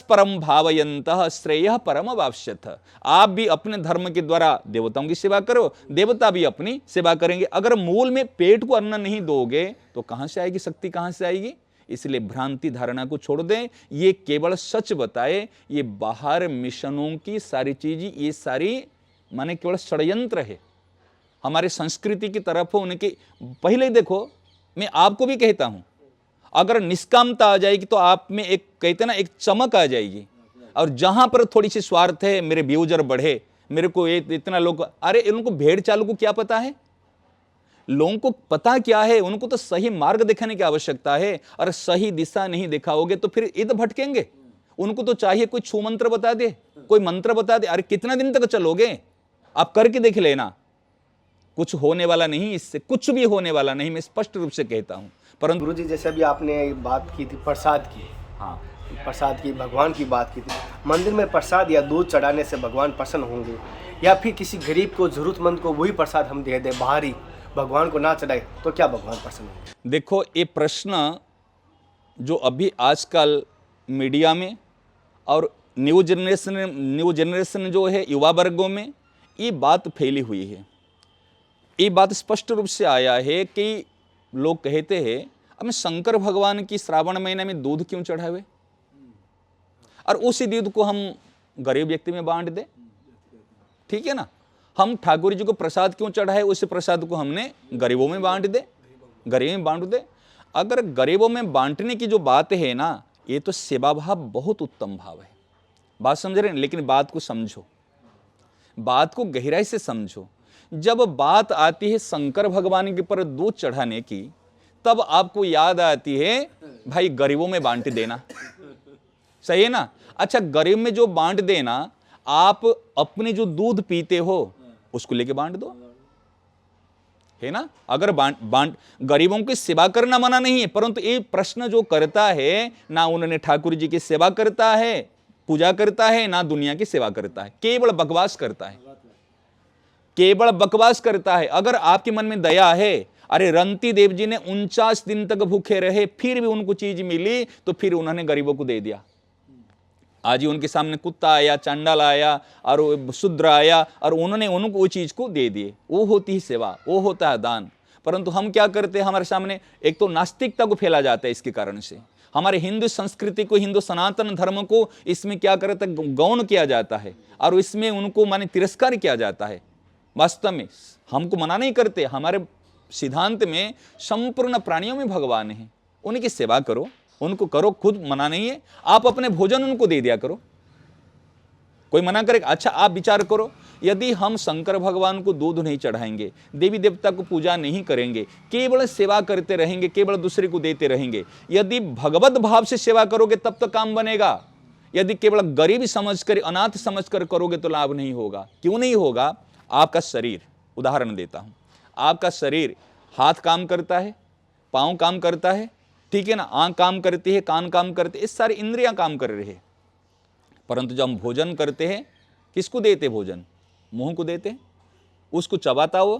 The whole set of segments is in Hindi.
परस्परम भावयन्तः श्रेयः परम वाप्स्यथ। आप भी अपने धर्म के द्वारा देवताओं की सेवा करो, देवता भी अपनी सेवा करेंगे। अगर मूल में पेट को अन्न नहीं दोगे तो कहां से आएगी शक्ति, कहां से आएगी? इसलिए भ्रांति धारणा को छोड़ दें, ये केवल सच बताए। ये बाहर मिशनों की सारी चीज, ये सारी माने केवल षड्यंत्र है, हमारे संस्कृति की तरफ हो उनके। पहले देखो, मैं आपको भी कहता हूं, अगर निष्कामता आ जाएगी तो आप में एक कहते ना एक चमक आ जाएगी। और जहां पर थोड़ी सी स्वार्थ है, मेरे व्यूजर बढ़े, मेरे को इतना लोग, अरे उनको भेड़ चालों को क्या पता है? लोगों को पता क्या है? उनको तो सही मार्ग दिखाने की आवश्यकता है। और सही दिशा नहीं दिखाओगे तो फिर इधर भटकेंगे। उनको तो चाहिए कोई छू मंत्र बता दे, कोई मंत्र बता दे। अरे कितना दिन तक चलोगे? आप करके देख लेना, कुछ होने वाला नहीं, इससे कुछ भी होने वाला नहीं, मैं स्पष्ट रूप से कहता हूं। परंतु गुरुजी, जैसे अभी आपने बात की थी प्रसाद की, हाँ, प्रसाद की, भगवान की बात की थी, मंदिर में प्रसाद या दूध चढ़ाने से भगवान प्रसन्न होंगे, या फिर किसी गरीब को, जरूरतमंद को वही प्रसाद हम दे दें, बाहरी भगवान को ना चढ़ाए, तो क्या भगवान प्रसन्न होंगे? देखो, ये प्रश्न जो अभी आजकल मीडिया में और न्यू जनरेशन जो है युवा वर्गों में, ये बात फैली हुई है। ये बात स्पष्ट रूप से आया है कि लोग कहते हैं, हमें शंकर भगवान की श्रावण महीने में दूध क्यों चढ़ावे, और उसी दूध को हम गरीब व्यक्ति में बांट दे। ठीक है ना? हम ठाकुर जी को प्रसाद क्यों चढ़ाए, उस प्रसाद को हमने गरीबों में बांट दे, गरीब में बांट दे। अगर गरीबों में बांटने की जो बात है ना, ये तो सेवा भाव बहुत उत्तम भाव है। बात समझ रहे हैं? लेकिन बात को समझो, बात को गहराई से समझो। जब बात आती है शंकर भगवान के पर दूध चढ़ाने की, तब आपको याद आती है भाई गरीबों में बांट देना। सही है ना? अच्छा, गरीब में जो बांट देना, आप अपने जो दूध पीते हो उसको लेके बांट दो, है ना? अगर बांट गरीबों की सेवा करना मना नहीं है, परंतु ये प्रश्न जो करता है ना, उन्होंने ठाकुर जी की सेवा करता है, पूजा करता है, ना दुनिया की सेवा करता है, केवल बकवास करता है, केवल बकवास करता है। अगर आपके मन में दया है, अरे रंती देव जी ने 49 दिन तक भूखे रहे, फिर भी उनको चीज मिली, तो फिर उन्होंने गरीबों को दे दिया। आज ही उनके सामने कुत्ता आया, चांडाल आया और शूद्र आया, और उन्होंने उनको वो चीज को दे दिए। वो होती है सेवा, वो होता है दान। परंतु हम क्या करते हैं, हमारे सामने एक तो नास्तिकता को फैला जाता है। इसके कारण से हमारे हिंदू संस्कृति को, हिंदू सनातन धर्म को इसमें क्या करता है, गौण किया जाता है, और इसमें उनको माने तिरस्कार किया जाता है। वास्तव में हमको मना नहीं करते, हमारे सिद्धांत में संपूर्ण प्राणियों में भगवान है, उनकी सेवा करो, उनको करो, खुद मना नहीं है। आप अपने भोजन उनको दे दिया करो, कोई मना करे? अच्छा, आप विचार करो, यदि हम शंकर भगवान को दूध नहीं चढ़ाएंगे, देवी देवता को पूजा नहीं करेंगे, केवल सेवा करते रहेंगे, केवल दूसरे को देते रहेंगे, यदि भगवत भाव से सेवा करोगे तब तो काम बनेगा। यदि केवल गरीब समझकर, अनाथ समझकर करोगे तो लाभ नहीं होगा। क्यों नहीं होगा? आपका शरीर, उदाहरण देता हूं, आपका शरीर, हाथ काम करता है, पांव काम करता है, ठीक है ना, आंख काम करती है, कान काम करते हैं, इस सारी इंद्रियां काम कर रही है। परंतु जब हम भोजन करते हैं, किसको देते भोजन? मुंह को देते हैं। उसको चबाता हो,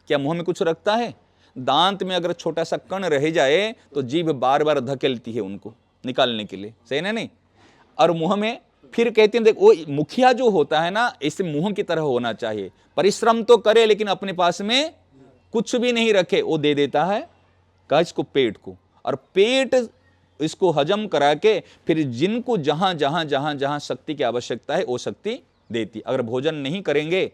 क्या मुंह में कुछ रखता है? दांत में अगर छोटा सा कण रह जाए तो जीभ बार बार धकेलती है उनको निकालने के लिए, सही ना? नहीं। और मुंह में फिर कहते हैं, देख वो मुखिया जो होता है ना, इसे मुंह की तरह होना चाहिए, परिश्रम तो करे लेकिन अपने पास में कुछ भी नहीं रखे, वो दे देता है इसको पेट को, और पेट इसको हजम करा के फिर जिनको जहां जहां जहां जहां शक्ति की आवश्यकता है वो शक्ति देती। अगर भोजन नहीं करेंगे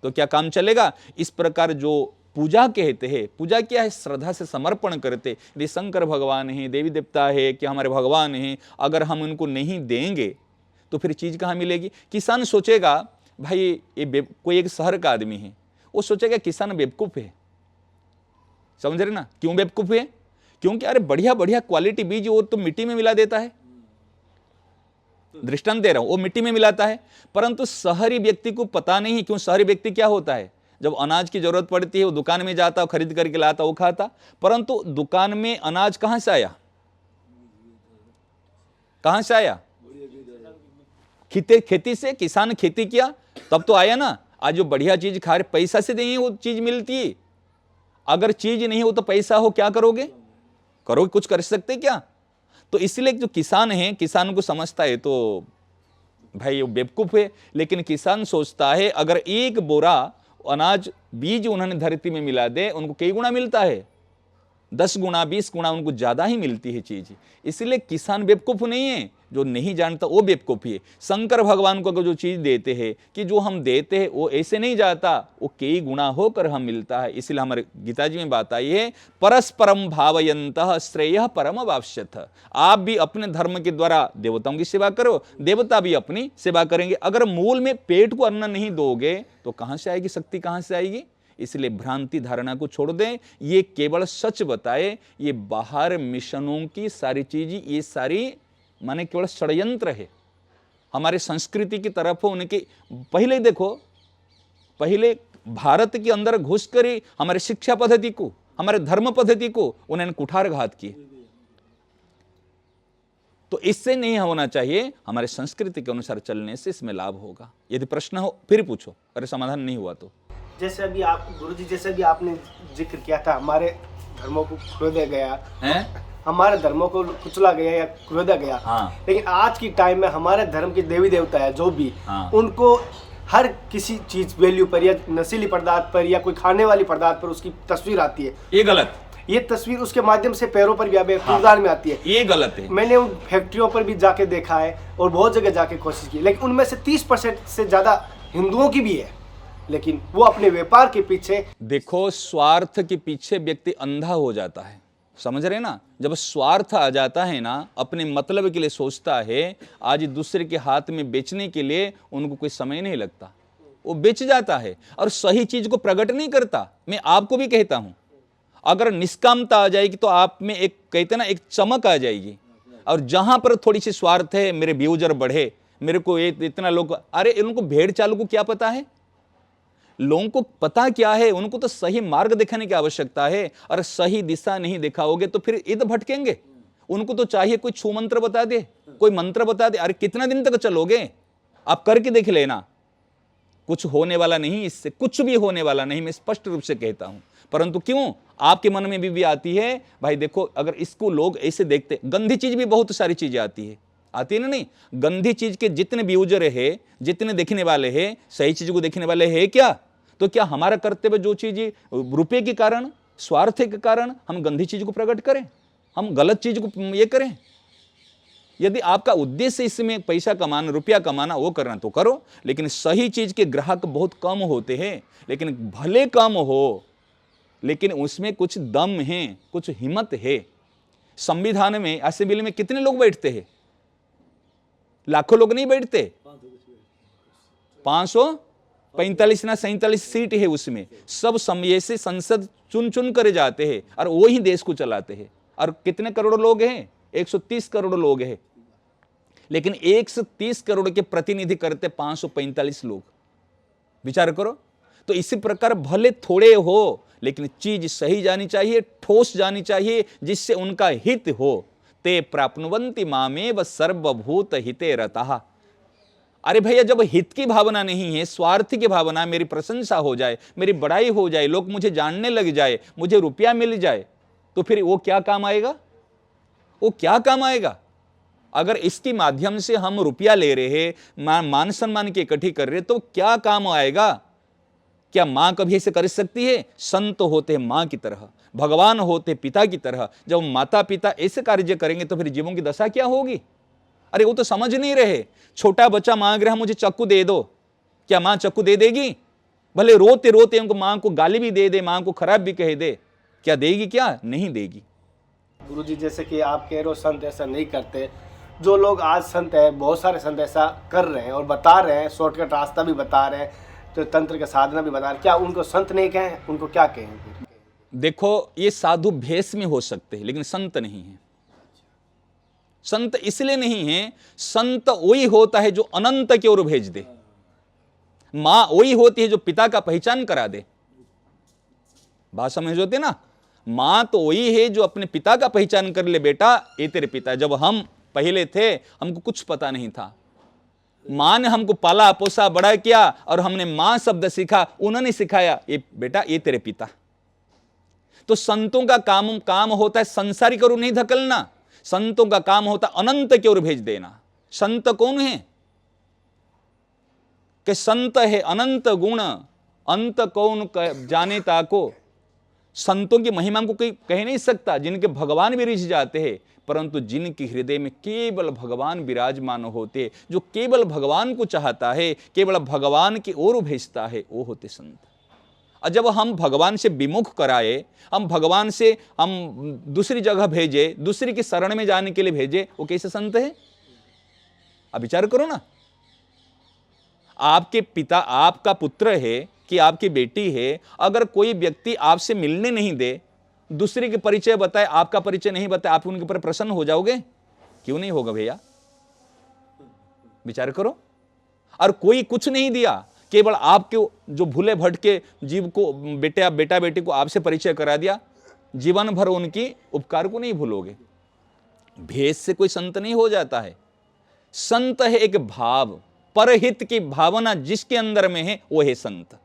तो क्या काम चलेगा? इस प्रकार जो पूजा कहते हैं, पूजा क्या है? श्रद्धा से समर्पण करते, यदि शंकर भगवान है, देवी देवता है, कि हमारे भगवान हैं, अगर हम उनको नहीं देंगे तो फिर चीज कहां मिलेगी? किसान सोचेगा भाई ये कोई एक शहर का आदमी है, वो सोचेगा किसान बेवकूफ है। समझ रहे ना? क्यों बेवकूफ है? क्योंकि अरे बढ़िया बढ़िया क्वालिटी बीज वो तो मिट्टी में मिला देता है। दृष्टांत दे रहा हूं, वो मिट्टी में मिलाता है। परंतु शहरी व्यक्ति को पता नहीं। क्यों? शहरी व्यक्ति क्या होता है, जब अनाज की जरूरत पड़ती है वो दुकान में जाता, खरीद करके लाता, वो खाता। परंतु दुकान में अनाज कहां से आया? कहां से आया? खेती से। किसान खेती किया तब तो आया ना। आज जो बढ़िया चीज खा रहे, पैसा से नहीं वो चीज मिलती है। अगर चीज नहीं हो तो पैसा हो, क्या करोगे? करोगे? कुछ कर सकते क्या? तो इसलिए जो किसान है, किसान को समझता है तो भाई वो बेवकूफ़ है, लेकिन किसान सोचता है अगर एक बोरा अनाज बीज उन्होंने धरती में मिला दे, उनको कई गुना मिलता है, 10 गुना 20 गुना उनको ज़्यादा ही मिलती है चीज़। इसलिए किसान बेवकूफ़ नहीं है, जो नहीं जानता वो बेवकूफ़ी है। शंकर भगवान को अगर जो चीज़ देते हैं कि जो हम देते हैं वो ऐसे नहीं जाता, वो कई गुना होकर हम मिलता है। इसलिए हमारे गीता जी में बात आई है, परस्परम भावयन्तः श्रेयः परम वाप्स्यथ। आप भी अपने धर्म के द्वारा देवताओं की सेवा करो, देवता भी अपनी सेवा करेंगे। अगर मूल में पेट को अन्न नहीं दोगे तो कहाँ से आएगी शक्ति, कहाँ से आएगी? इसलिए भ्रांति धारणा को छोड़ दें, ये केवल सच बताए। ये बाहर मिशनों की सारी चीज, ये सारी माने केवल षड्यंत्र है। हमारे संस्कृति की तरफ उनके पहले देखो, पहले भारत के अंदर घुसकर ही हमारे शिक्षा पद्धति को, हमारे धर्म पद्धति को उन्होंने कुठारघात किए। तो इससे नहीं होना चाहिए, हमारे संस्कृति के अनुसार चलने से इसमें लाभ होगा। यदि प्रश्न हो फिर पूछो, अरे समाधान नहीं हुआ तो। जैसे अभी आप गुरुजी, जैसे भी आपने जिक्र किया था, हमारे धर्मों को खरीदा गया है, हमारे धर्मों को कुचला गया या खरीदा गया। हाँ। लेकिन आज की टाइम में हमारे धर्म के देवी देवता है जो भी, हाँ। उनको हर किसी चीज वैल्यू पर या नशीली पदार्थ पर या कोई खाने वाली पदार्थ पर उसकी तस्वीर आती है। ये गलत, ये तस्वीर उसके माध्यम से पैरों पर भी किरदार में आती है। ये गलत है। मैंने उन फैक्ट्रियों पर भी जाके देखा है और बहुत जगह जाके कोशिश की, लेकिन उनमें से 30% से ज्यादा हिंदुओं की भी है, लेकिन वो अपने व्यापार के पीछे। देखो, स्वार्थ के पीछे व्यक्ति अंधा हो जाता है, समझ रहे ना? जब स्वार्थ आ जाता है ना, अपने मतलब के लिए सोचता है, आज दूसरे के हाथ में बेचने के लिए उनको कोई समय नहीं लगता, वो बेच जाता है और सही चीज को प्रकट नहीं करता। मैं आपको भी कहता हूं, अगर निष्कामता आ जाएगी तो आप में एक कहते ना, एक चमक आ जाएगी। और जहां पर थोड़ी सी स्वार्थ है, मेरे व्यूजर बढ़े, मेरे को इतना लोग, अरे उनको भेड़ चालू को क्या पता है? लोगों को पता क्या है? उनको तो सही मार्ग दिखाने की आवश्यकता है, और सही दिशा नहीं दिखाओगे तो फिर इधर भटकेंगे। उनको तो चाहिए कोई छू मंत्र बता दे, कोई मंत्र बता दे। अरे कितना दिन तक चलोगे? आप करके देख लेना, कुछ होने वाला नहीं, इससे कुछ भी होने वाला नहीं, मैं स्पष्ट रूप से कहता हूं। परंतु क्यों आपके मन में भी आती है, भाई देखो अगर इसको लोग ऐसे देखते, गंदी चीज भी बहुत सारी चीजें आती है ना, नहीं? गंदी चीज के जितने व्यूजर है, जितने देखने वाले हैं, सही चीज को देखने वाले हैं क्या? तो क्या हमारा कर्तव्य जो चीज रुपये के कारण, स्वार्थ के कारण हम गंदी चीज को प्रकट करें, हम गलत चीज को ये करें? यदि आपका उद्देश्य इसमें पैसा कमाना, रुपया कमाना, वो करना तो करो, लेकिन सही चीज के ग्राहक बहुत कम होते हैं। लेकिन भले कम हो, लेकिन उसमें कुछ दम है, कुछ हिम्मत है। संविधान में, असेंबली में कितने लोग बैठते हैं? लाखों लोग नहीं बैठते, 545 ना 47 सीट है उसमें। सब समय से संसद चुन चुन करे जाते हैं और वो ही देश को चलाते हैं। और कितने करोड़ लोग हैं? 130 करोड़ लोग हैं, लेकिन 130 करोड़ के प्रतिनिधि करते 545 लोग। विचार करो। तो इसी प्रकार भले थोड़े हो, लेकिन चीज सही जानी चाहिए, ठोस जानी चाहिए, जिससे उनका हित हो। ते प्राप्नुवन्ति मामेव सर्वभूत हिते रतः। अरे भैया, जब हित की भावना नहीं है, स्वार्थ की भावना, मेरी प्रशंसा हो जाए, मेरी बड़ाई हो जाए, लोग मुझे जानने लग जाए, मुझे रुपया मिल जाए, तो फिर वो क्या काम आएगा? वो क्या काम आएगा? अगर इसके माध्यम से हम रुपया ले रहे हैं, मान सम्मान की इकट्ठी कर रहे हैं, तो क्या काम आएगा? क्या मां कभी ऐसे कर सकती है? संत होते हैं मां की तरह, भगवान होते पिता की तरह। जब माता पिता ऐसे कार्य करेंगे तो फिर जीवों की दशा क्या होगी? अरे वो तो समझ नहीं रहे। छोटा बच्चा मांग रहा, मुझे चाकू दे दो, क्या मां चाकू दे देगी? भले रोते रोते उनको मां को गाली भी दे दे, मां को खराब भी कह दे, क्या देगी? क्या नहीं देगी। गुरुजी, जैसे कि आप कह रहे हो संत ऐसा नहीं करते, जो लोग आज संत है, बहुत सारे संत ऐसा कर रहे हैं और बता रहे हैं, शॉर्टकट रास्ता भी बता रहे हैं, तो तंत्र का साधना भी बता रहे हैं, क्या उनको संत नहीं कहें? उनको क्या कहें? देखो, ये साधु भेष में हो सकते हैं, लेकिन संत नहीं है। संत इसलिए नहीं है, संत वही होता है जो अनंत की ओर भेज दे। मां वही होती है जो पिता का पहचान करा दे। बात समझ होती है ना? मां तो वही है जो अपने पिता का पहचान कर ले, बेटा ये तेरे पिता। जब हम पहले थे, हमको कुछ पता नहीं था, मां ने हमको पाला पोसा बड़ा किया और हमने मां शब्द सीखा, उन्होंने सिखाया, ये बेटा ये तेरे पिता। तो संतों का काम होता है संसारिक और नहीं धकलना। संतों का काम होता अनंत की ओर भेज देना। संत कौन है? कि संत है अनंत गुण, अंत कौन जाने ताको। संतों की महिमा को कोई कह नहीं सकता, जिनके भगवान भी रिझ जाते हैं, परंतु जिनके हृदय में केवल भगवान विराजमान होते, जो केवल भगवान को चाहता है, केवल भगवान की ओर भेजता है, वो होते संत। और जब हम भगवान से विमुख कराए, हम भगवान से हम दूसरी जगह भेजे, दूसरी की शरण में जाने के लिए भेजे, वो कैसे संत है? अब विचार करो ना। आपके पिता आपका पुत्र है कि आपकी बेटी है, अगर कोई व्यक्ति आपसे मिलने नहीं दे, दूसरे के परिचय बताए, आपका परिचय नहीं बताए, आप उनके ऊपर प्रसन्न हो जाओगे? क्यों नहीं होगा भैया? विचार करो। और कोई कुछ नहीं दिया, केवल आपके जो भूले भटके जीव को, बेटा बेटी को आपसे परिचय करा दिया, जीवन भर उनकी उपकार को नहीं भूलोगे। भेद से कोई संत नहीं हो जाता है। संत है एक भाव, परहित की भावना जिसके अंदर में है, वो है संत।